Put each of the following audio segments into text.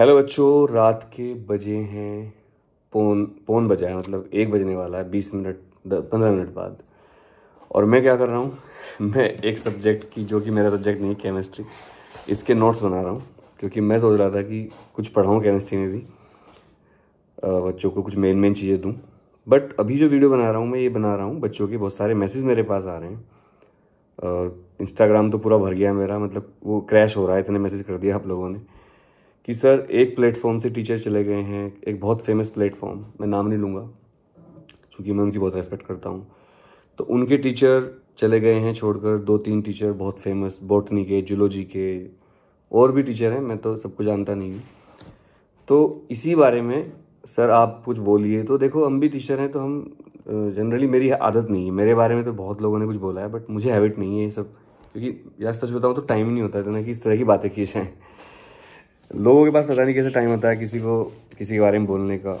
Hello बच्चों, रात के बजे हैं पौन पौन बजा है, मतलब 1 बजने वाला है 20 मिनट 15 मिनट बाद। और मैं क्या कर रहा हूँ मैं एक सब्जेक्ट की, जो कि मेरा सब्जेक्ट नहीं, केमिस्ट्री, इसके नोट्स बना रहा हूँ। क्योंकि मैं सोच रहा था कि कुछ पढ़ाऊँ केमिस्ट्री में भी, बच्चों को कुछ मेन चीज़ें दूँ। बट अभी जो वीडियो बना रहा हूँ मैं, ये बना रहा हूँ बच्चों के बहुत सारे मैसेज मेरे पास आ रहे हैं। इंस्टाग्राम तो पूरा भर गया मेरा, मतलब वो क्रैश हो रहा है, इतने मैसेज कर दिया आप लोगों ने कि सर एक प्लेटफॉर्म से टीचर चले गए हैं, एक बहुत फेमस प्लेटफॉर्म, मैं नाम नहीं लूँगा क्योंकि मैं उनकी बहुत रेस्पेक्ट करता हूँ। तो उनके टीचर चले गए हैं छोड़कर, 2-3 टीचर बहुत फेमस, बॉटनी के, जूलॉजी के, और भी टीचर हैं, मैं तो सबको जानता नहीं हूँ। तो इसी बारे में सर आप कुछ बोलिए। तो देखो, हम भी टीचर हैं तो हम जनरली, मेरी आदत नहीं है, मेरे बारे में तो बहुत लोगों ने कुछ बोला है बट मुझे हैबिट नहीं है ये सब, क्योंकि यार सच बताऊँ तो टाइम ही नहीं होता इतना कि इस तरह की बातें की जाएँ। लोगों के पास पता नहीं कैसे टाइम होता है किसी को किसी के बारे में बोलने का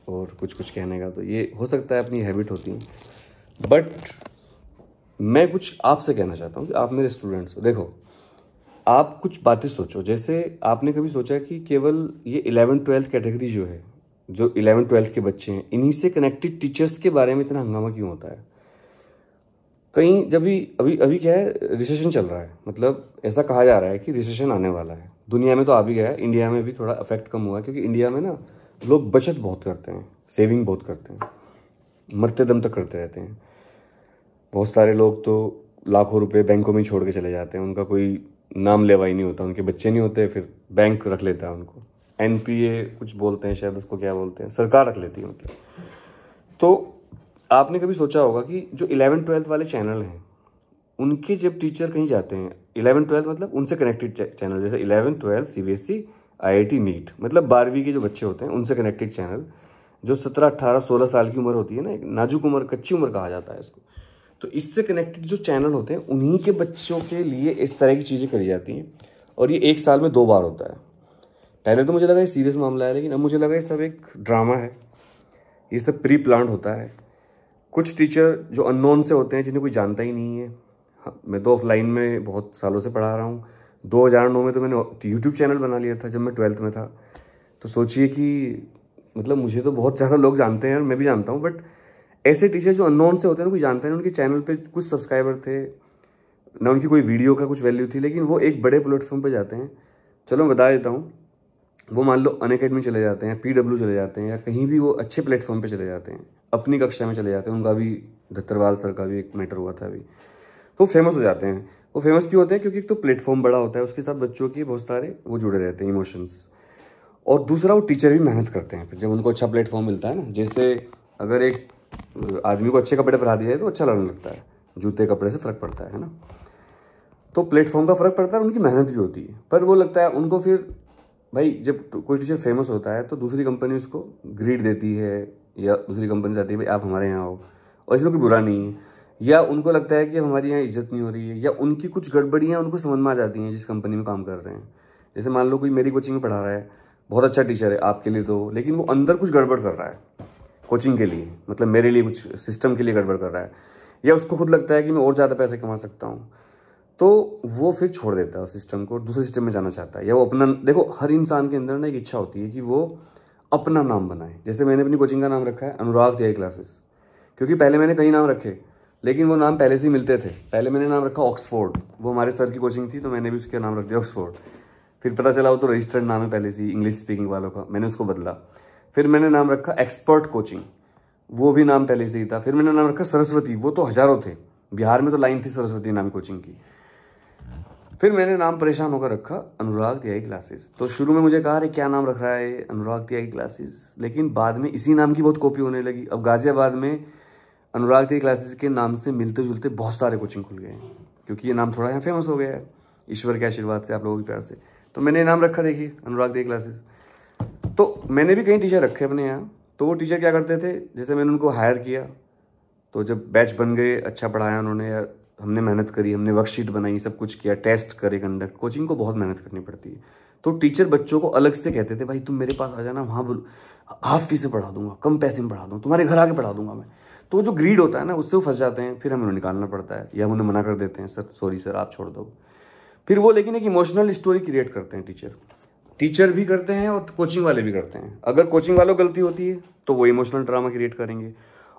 और कुछ कहने का। तो ये हो सकता है अपनी हैबिट होती है। बट मैं कुछ आपसे कहना चाहता हूँ कि आप मेरे स्टूडेंट्स हो। देखो, आप कुछ बातें सोचो। जैसे आपने कभी सोचा कि केवल ये 11th-12th कैटेगरी जो है, जो 11th-12th के बच्चे हैं, इन्हीं से कनेक्टेड टीचर्स के बारे में इतना हंगामा क्यों होता है? कहीं जब भी अभी अभी क्या है, रिसेशन चल रहा है, मतलब ऐसा कहा जा रहा है कि रिसेशन आने वाला है। दुनिया में तो आ भी गया है, इंडिया में भी थोड़ा इफेक्ट कम हुआ है, क्योंकि इंडिया में ना लोग बचत बहुत करते हैं, सेविंग बहुत करते हैं, मरते दम तक करते रहते हैं। बहुत सारे लोग तो लाखों रुपए बैंकों में ही छोड़ के चले जाते हैं, उनका कोई नाम लेवा ही नहीं होता, उनके बच्चे नहीं होते, फिर बैंक रख लेता है उनको। एनपीए कुछ बोलते हैं शायद, उसको क्या बोलते हैं, सरकार रख लेती है मतलब। तो आपने कभी सोचा होगा कि जो 11th-12th वाले चैनल हैं, उनके जब टीचर कहीं जाते हैं, 11th-12th मतलब उनसे कनेक्टेड चैनल, जैसे 11th-12th सीबीएसई, आईआईटी, नीट, मतलब 12वीं के जो बच्चे होते हैं उनसे कनेक्टेड चैनल, जो 17, 18, 16 साल की उम्र होती है ना, एक नाजुक उम्र, कच्ची उम्र कहा जाता है इसको। तो इससे कनेक्टेड जो चैनल होते हैं, उन्हीं के बच्चों के लिए इस तरह की चीज़ें करी जाती हैं। और ये 1 साल में 2 बार होता है। पहले तो मुझे लगा ये सीरियस मामला है, लेकिन अब मुझे लगा ये सब एक ड्रामा है, ये सब प्री प्लान्ड होता है। कुछ टीचर जो अननोन से होते हैं, जिन्हें कोई जानता ही नहीं है। हाँ, मैं तो ऑफलाइन में बहुत सालों से पढ़ा रहा हूँ। 2009 में तो मैंने यूट्यूब चैनल बना लिया था जब मैं 12th में था। तो सोचिए कि मतलब मुझे तो बहुत ज़्यादा लोग जानते हैं और मैं भी जानता हूँ, बट ऐसे टीचर जो अननोन से होते हैं, कोई जानता नहीं, उनके चैनल पे कुछ सब्सक्राइबर थे ना, उनकी कोई वीडियो का कुछ वैल्यू थी, लेकिन वो एक बड़े प्लेटफॉर्म पर जाते हैं। चलो मैं बता देता हूँ, वो मान लो अनअकैडमी चले जाते हैं, पीडब्ल्यू चले जाते हैं, या कहीं भी वो अच्छे प्लेटफॉर्म पे चले जाते हैं, अपनी कक्षा में चले जाते हैं। उनका भी धत्तरवाल सर का भी एक मैटर हुआ था अभी, तो फेमस हो जाते हैं। वो फेमस क्यों होते हैं? क्योंकि एक तो प्लेटफॉर्म बड़ा होता है, उसके साथ बच्चों के बहुत सारे वो जुड़े रहते हैं, इमोशंस। और दूसरा, वो टीचर भी मेहनत करते हैं फिर जब उनको अच्छा प्लेटफॉर्म मिलता है ना। जैसे अगर एक आदमी को अच्छे कपड़े पहना दिए तो अच्छा लगने लगता है, जूते कपड़े से फ़र्क पड़ता है ना। तो प्लेटफॉर्म का फ़र्क पड़ता है, उनकी मेहनत भी होती है। पर वो लगता है उनको फिर, भाई जब कोई टीचर फेमस होता है तो दूसरी कंपनी उसको ग्रीड देती है, या दूसरी कंपनी चाहती है भाई आप हमारे यहाँ आओ, और इसमें कोई बुरा नहीं है। या उनको लगता है कि अब हमारी यहाँ इज्जत नहीं हो रही है, या उनकी कुछ गड़बड़ियाँ उनको समझ में आ जाती हैं जिस कंपनी में काम कर रहे हैं। जैसे मान लो कोई मेरी कोचिंग में पढ़ा रहा है, बहुत अच्छा टीचर है आपके लिए तो, लेकिन वो अंदर कुछ गड़बड़ कर रहा है कोचिंग के लिए, मतलब मेरे लिए कुछ सिस्टम के लिए गड़बड़ कर रहा है, या उसको खुद लगता है कि मैं और ज़्यादा पैसे कमा सकता हूँ, तो वो फिर छोड़ देता है उस सिस्टम को और दूसरे सिस्टम में जाना चाहता है। या वो अपना, देखो हर इंसान के अंदर ना एक इच्छा होती है कि वो अपना नाम बनाए। जैसे मैंने अपनी कोचिंग का नाम रखा है अनुराग तिवारी क्लासेस, क्योंकि पहले मैंने कई नाम रखे, लेकिन वो नाम पहले से ही मिलते थे। पहले मैंने नाम रखा ऑक्सफोर्ड, वो हमारे सर की कोचिंग थी तो मैंने भी उसका नाम रख दिया ऑक्सफोर्ड। फिर पता चला वो तो रजिस्टर्ड नाम है पहले से ही इंग्लिश स्पीकिंग वालों का, मैंने उसको बदला। फिर मैंने नाम रखा एक्सपर्ट कोचिंग, वो भी नाम पहले से ही था। फिर मैंने नाम रखा सरस्वती, वो तो हज़ारों थे, बिहार में तो लाइन थी सरस्वती नाम कोचिंग की। फिर मैंने नाम परेशान होकर रखा अनुराग तिवारी क्लासेस। तो शुरू में मुझे कहा अरे क्या नाम रख रहा है अनुराग तिवारी क्लासेस, लेकिन बाद में इसी नाम की बहुत कॉपी होने लगी। अब गाजियाबाद में अनुराग तिवारी क्लासेस के नाम से मिलते जुलते बहुत सारे कोचिंग खुल गए हैं, क्योंकि ये नाम थोड़ा यहाँ फेमस हो गया है ईश्वर के आशीर्वाद से, आप लोगों के प्यार से। तो मैंने नाम रखा, देखिए अनुराग तिवारी क्लासेस। तो मैंने भी कई टीचर रखे अपने यहाँ। तो वो टीचर क्या करते थे, जैसे मैंने उनको हायर किया तो जब बैच बन गए, अच्छा पढ़ाया उन्होंने, या हमने मेहनत करी, हमने वर्कशीट बनाई, सब कुछ किया, टेस्ट करे कंडक्ट, कोचिंग को बहुत मेहनत करनी पड़ती है। तो टीचर बच्चों को अलग से कहते थे भाई तुम मेरे पास आ जाना, वहाँ बोल हाफ फीस से पढ़ा दूंगा, कम पैसे में पढ़ा दूंगा, तुम्हारे घर आके पढ़ा दूंगा मैं। तो जो ग्रीड होता है ना, उससे वो फंस जाते हैं, फिर हमें उन्हें निकालना पड़ता है, या हम उन्हें मना कर देते हैं, सर सॉरी सर आप छोड़ दो। फिर वो लेकिन एक इमोशनल स्टोरी क्रिएट करते हैं टीचर, टीचर भी करते हैं और कोचिंग वाले भी करते हैं। अगर कोचिंग वालों को गलती होती है तो वो इमोशनल ड्रामा क्रिएट करेंगे,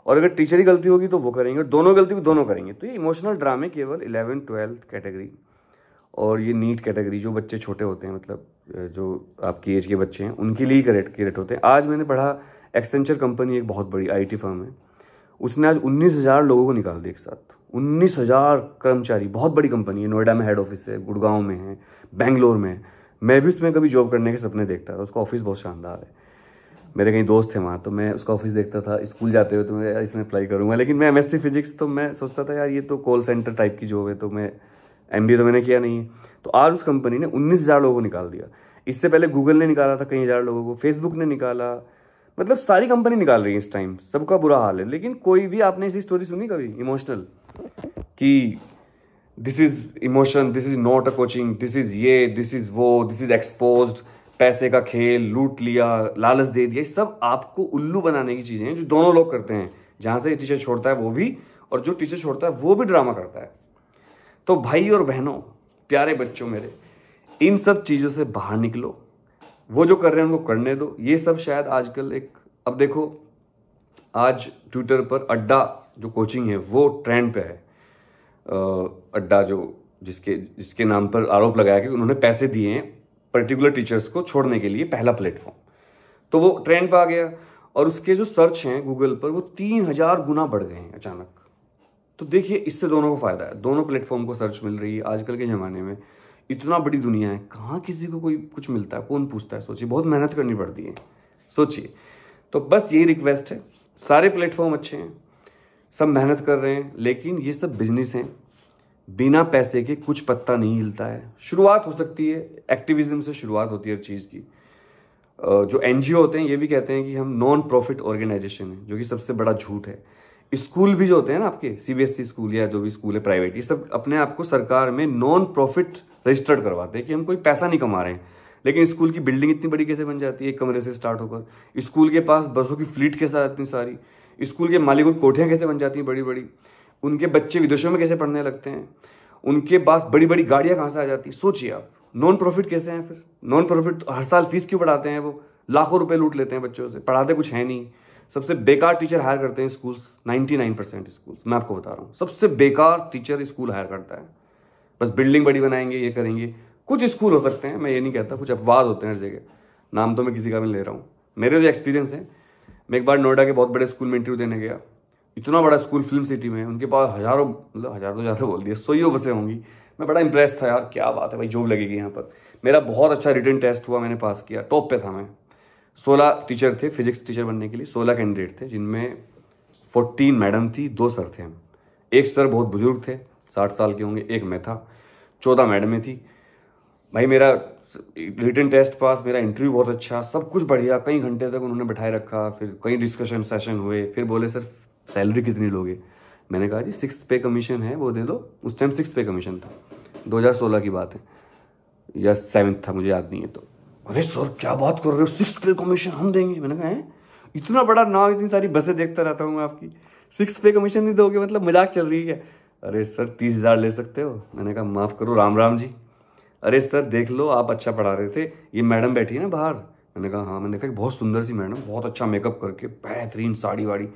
और अगर टीचर ही गलती होगी तो वो करेंगे, और दोनों गलती को दोनों करेंगे। तो ये इमोशनल ड्रामे केवल 11th 12th कैटेगरी और ये नीट कैटेगरी, जो बच्चे छोटे होते हैं, मतलब जो आपकी एज के बच्चे हैं, उनके लिए ही क्रिएट होते हैं। आज मैंने पढ़ा, एक्सेंचर कंपनी एक बहुत बड़ी IT फर्म है, उसने आज 19,000 लोगों को निकाल दिया एक साथ। 19,000 कर्मचारी, बहुत बड़ी कंपनी है। नोएडा में हेड ऑफिस है, गुड़गांव में है, बेंगलोर में है। मैं भी उसमें कभी जॉब करने के सपने देखता था। उसका ऑफिस बहुत शानदार है, मेरे कई दोस्त थे वहाँ, तो मैं उसका ऑफिस देखता था स्कूल जाते हुए, तो मैं यार इसमें अप्लाई करूँगा। लेकिन मैं MSc फिजिक्स, तो मैं सोचता था यार ये तो कॉल सेंटर टाइप की जॉब है, तो मैं MBA तो मैंने किया नहीं है। तो आज उस कंपनी ने 19,000 लोगों को निकाल दिया। इससे पहले गूगल ने निकाला था कई हज़ार लोगों को, फेसबुक ने निकाला, मतलब सारी कंपनी निकाल रही है इस टाइम, सबका बुरा हाल है। लेकिन कोई भी आपने ऐसी स्टोरी सुनी कभी इमोशनल कि this is emotion, this is not a coaching, this is ये, दिस इज वो, दिस इज एक्सपोज्ड, पैसे का खेल, लूट लिया, लालच दे दिया? सब आपको उल्लू बनाने की चीजें हैं जो दोनों लोग करते हैं। जहां से टीचर छोड़ता है वो भी, और जो टीचर छोड़ता है वो भी ड्रामा करता है। तो भाई और बहनों, प्यारे बच्चों मेरे, इन सब चीजों से बाहर निकलो। वो जो कर रहे हैं उनको करने दो। ये सब शायद आजकल एक, अब देखो आज ट्विटर पर अड्डा जो कोचिंग है वो ट्रेंड पे है। अड्डा जो जिसके नाम पर आरोप लगाया कि उन्होंने पैसे दिए हैं पर्टिकुलर टीचर्स को छोड़ने के लिए, पहला प्लेटफॉर्म, तो वो ट्रेंड पे आ गया। और उसके जो सर्च हैं गूगल पर वो 3000 गुना बढ़ गए हैं अचानक। तो देखिए, इससे दोनों को फायदा है, दोनों प्लेटफॉर्म को सर्च मिल रही है। आजकल के ज़माने में इतना बड़ी दुनिया है, कहाँ किसी को कोई कुछ मिलता है, कौन पूछता है? सोचिए, बहुत मेहनत करनी पड़ती है, सोचिए। तो बस यही रिक्वेस्ट है, सारे प्लेटफॉर्म अच्छे हैं, सब मेहनत कर रहे हैं, लेकिन ये सब बिजनेस हैं, बिना पैसे के कुछ पत्ता नहीं हिलता है। शुरुआत हो सकती है, एक्टिविज्म से शुरुआत होती है हर चीज़ की। जो NGO होते हैं ये भी कहते हैं कि हम नॉन प्रॉफिट ऑर्गेनाइजेशन है, जो कि सबसे बड़ा झूठ है। स्कूल भी जो होते हैं ना आपके CBSE स्कूल या जो भी स्कूल है प्राइवेट, ये सब अपने आप को सरकार में नॉन प्रॉफिट रजिस्टर्ड करवाते हैं कि हम कोई पैसा नहीं कमा रहे हैं। लेकिन स्कूल की बिल्डिंग इतनी बड़ी कैसे बन जाती है, एक कमरे से स्टार्ट होकर? स्कूल के पास बसों की फ्लीट के साथ इतनी सारी, स्कूल के मालिकों की कोठियाँ कैसे बन जाती हैं बड़ी बड़ी, उनके बच्चे विदेशों में कैसे पढ़ने लगते हैं, उनके पास बड़ी बड़ी गाड़ियाँ कहाँ से आ जाती है? सोचिए आप, नॉन प्रॉफिट कैसे हैं फिर? नॉन प्रॉफिट हर साल फीस क्यों बढ़ाते हैं? वो लाखों रुपए लूट लेते हैं बच्चों से, पढ़ाते कुछ है नहीं। सबसे बेकार टीचर हायर करते हैं स्कूल्स, 99% स्कूल्स, मैं आपको बता रहा हूँ, सबसे बेकार टीचर स्कूल हायर करता है। बस बिल्डिंग बड़ी बनाएंगे, ये करेंगे। कुछ स्कूल हो सकते हैं, मैं ये नहीं कहता, कुछ अपवाद होते हैं हर जगह, नाम तो मैं किसी का भी ले रहा हूँ। मेरे जो एक्सपीरियंस है, मैं एक बार नोएडा के बहुत बड़े स्कूल में इंटरव्यू देने गया। इतना बड़ा स्कूल फिल्म सिटी में, उनके पास हजारों, मतलब हजारों तो ज़्यादा बोल दिया, 100 बसें होंगी। मैं बड़ा इंप्रेस था यार, क्या बात है भाई, जॉब लगेगी यहाँ पर। मेरा बहुत अच्छा रिटन टेस्ट हुआ, मैंने पास किया, टॉप पे था मैं। 16 टीचर थे, फिजिक्स टीचर बनने के लिए 16 कैंडिडेट थे, जिनमें 14 मैडम थी, 2 सर थे हम। एक सर बहुत बुजुर्ग थे, 60 साल के होंगे, एक मैं था, 14 मैडमें थी। भाई मेरा रिटन टेस्ट पास, मेरा इंटरव्यू बहुत अच्छा, सब कुछ बढ़िया। कई घंटे तक उन्होंने बैठाए रखा, फिर कई डिस्कशन सेशन हुए। फिर बोले सर सैलरी कितनी लोगे? मैंने कहा जी 6th पे कमीशन है, वो दे दो। उस टाइम 6th पे कमीशन था, 2016 की बात है, या 7th था, मुझे याद नहीं है। तो अरे सर क्या बात कर रहे हो, 6th पे कमीशन हम देंगे? मैंने कहा है, इतना बड़ा नाम, इतनी सारी बसें देखता रहता हूँ मैं आपकी, 6th पे कमीशन नहीं दोगे? मतलब मजाक चल रही है? अरे सर 30,000 ले सकते हो। मैंने कहा माफ़ करो, राम राम जी। अरे सर देख लो, आप अच्छा पढ़ा रहे थे, ये मैडम बैठी है ना बाहर। मैंने कहा हाँ। मैंने देखा बहुत सुंदर सी मैडम, बहुत अच्छा मेकअप करके, बेहतरीन साड़ी वाड़ी,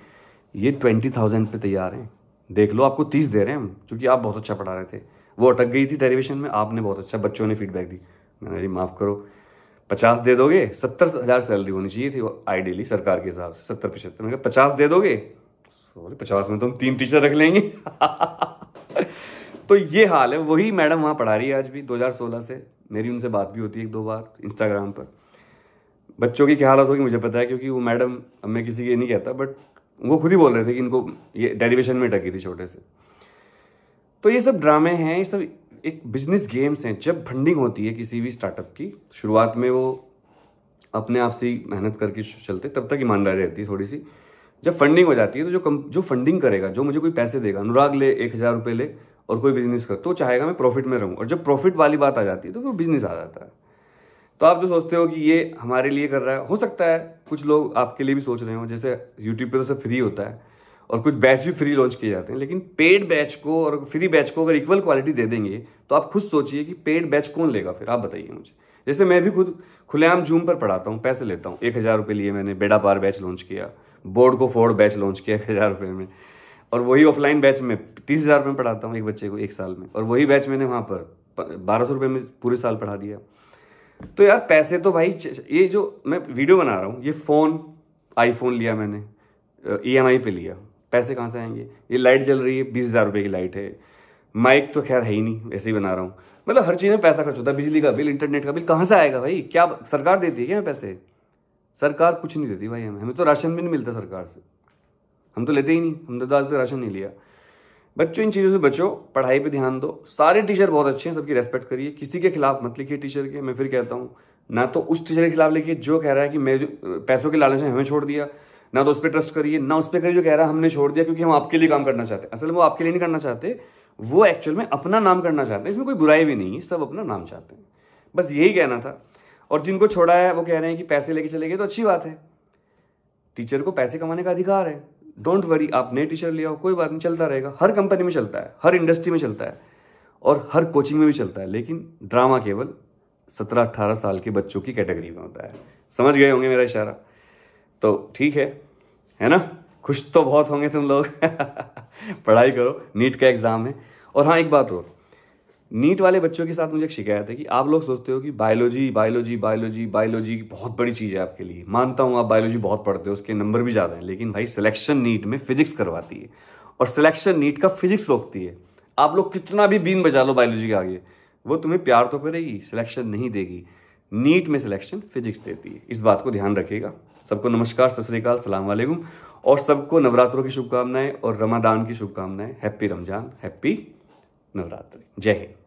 ये 20,000 पे तैयार हैं, देख लो आपको 30 दे रहे हैं हम, क्योंकि आप बहुत अच्छा पढ़ा रहे थे। वो अटक गई थी डेरिवेशन में, आपने बहुत अच्छा, बच्चों ने फीडबैक दी। मैंने जी माफ़ करो, 50 दे दोगे? 70,000 सैलरी होनी चाहिए थी आइडियली सरकार के हिसाब से, 70-75। मैंने कहा 50 दे दोगे? सॉरी 50 में तो हम 3 टीचर रख लेंगे। तो ये हाल है। वही मैडम वहाँ पढ़ा रही है आज भी, 2016 से। मेरी उनसे बात भी होती है 1-2 बार इंस्टाग्राम पर। बच्चों की क्या हालत होगी मुझे पता है, क्योंकि वो मैडम, अब मैं किसी की नहीं कहता, बट वो खुद ही बोल रहे थे कि इनको ये डेरिवेशन में टकी थी छोटे से। तो ये सब ड्रामे हैं, ये सब एक बिजनेस गेम्स हैं। जब फंडिंग होती है किसी भी स्टार्टअप की, शुरुआत में वो अपने आप से ही मेहनत करके चलते, तब तक ईमानदारी रहती है थोड़ी सी। जब फंडिंग हो जाती है तो जो फंडिंग करेगा, जो मुझे कोई पैसे देगा, अनुराग ले 1,000 रुपये ले और कोई बिजनेस कर, तो चाहेगा मैं प्रॉफिट में रहूँ। और जब प्रॉफिट वाली बात आ जाती है तो वो बिजनेस आ जाता है। तो आप जो सोचते हो कि ये हमारे लिए कर रहा है, हो सकता है कुछ लोग आपके लिए भी सोच रहे हो। जैसे यूट्यूब पे तो सब फ्री होता है और कुछ बैच भी फ्री लॉन्च किए जाते हैं, लेकिन पेड बैच को और फ्री बैच को अगर इक्वल क्वालिटी दे देंगे तो आप खुद सोचिए कि पेड बैच कौन लेगा फिर, आप बताइए मुझे। जैसे मैं भी खुद खुलेआम जूम पर पढ़ाता हूँ, पैसे लेता हूँ। 1000 रुपये लिए मैंने, बेड़ा पार बैच लॉन्च किया, बोर्ड को फोर्ड बैच लॉन्च किया 1000 रुपये में, और वही ऑफलाइन बैच में 30,000 रुपये में पढ़ाता हूँ एक बच्चे को 1 साल में, और वही बैच मैंने वहाँ पर 1200 रुपये में पूरे साल पढ़ा दिया। तो यार पैसे तो भाई, ये जो मैं वीडियो बना रहा हूँ, ये फ़ोन आईफोन लिया मैंने, EMI पे लिया, पैसे कहाँ से आएंगे? ये लाइट जल रही है, 20,000 रुपये की लाइट है, माइक तो खैर है ही नहीं, ऐसे ही बना रहा हूँ। मतलब हर चीज़ में पैसा खर्च होता है, बिजली का बिल, इंटरनेट का बिल कहाँ से आएगा भाई? क्या सरकार देती है क्या पैसे? सरकार कुछ नहीं देती भाई हमें तो राशन भी नहीं मिलता सरकार से, हम तो लेते ही नहीं, हमने तो आज तक राशन नहीं लिया। बच्चों इन चीज़ों से बचो, पढ़ाई पे ध्यान दो। सारे टीचर बहुत अच्छे हैं, सबकी रेस्पेक्ट करिए, किसी के खिलाफ मत लिखिए टीचर के। मैं फिर कहता हूँ, ना तो उस टीचर के खिलाफ लिखिए जो कह रहा है कि मैं जो पैसों के लालच में हमें छोड़ दिया, ना तो उस पर ट्रस्ट करिए, ना उस पर करिए जो कह रहा है हमने छोड़ दिया क्योंकि हम आपके लिए काम करना चाहते हैं। असल में वो आपके लिए नहीं करना चाहते, वो एक्चुअल में अपना नाम करना चाहते हैं। इसमें कोई बुराई भी नहीं है, सब अपना नाम चाहते हैं, बस यही कहना था। और जिनको छोड़ा है वो कह रहे हैं कि पैसे लेके चले गए, तो अच्छी बात है, टीचर को पैसे कमाने का अधिकार है। डोंट वरी, आप नए टीचर ले आओ, कोई बात नहीं, चलता रहेगा। हर कंपनी में चलता है, हर इंडस्ट्री में चलता है, और हर कोचिंग में भी चलता है। लेकिन ड्रामा केवल 17-18 साल के बच्चों की कैटेगरी में होता है। समझ गए होंगे मेरा इशारा? तो ठीक है ना? खुश तो बहुत होंगे तुम लोग पढ़ाई करो, नीट का एग्जाम है। और हाँ, एक बात और, नीट वाले बच्चों के साथ मुझे एक शिकायत है कि आप लोग सोचते हो कि बायोलॉजी बायोलॉजी बायोलॉजी बायोलॉजी बहुत बड़ी चीज़ है आपके लिए। मानता हूँ आप बायोलॉजी बहुत पढ़ते हो, उसके नंबर भी ज़्यादा हैं, लेकिन भाई सिलेक्शन नीट में फिजिक्स करवाती है, और सिलेक्शन नीट का फिजिक्स रोकती है। आप लोग कितना भी बीन बजा लो बायोलॉजी के आगे, वो तुम्हें प्यार तो करेगी, सिलेक्शन नहीं देगी। नीट में सिलेक्शन फिजिक्स देती है, इस बात को ध्यान रखिएगा। सबको नमस्कार, सत श्री अकाल, सलाम वालेकुम, और सबको नवरात्रों की शुभकामनाएं और रमादान की शुभकामनाएं। हैप्पी रमजान, हैप्पी नवरात्रि, जय हिंद।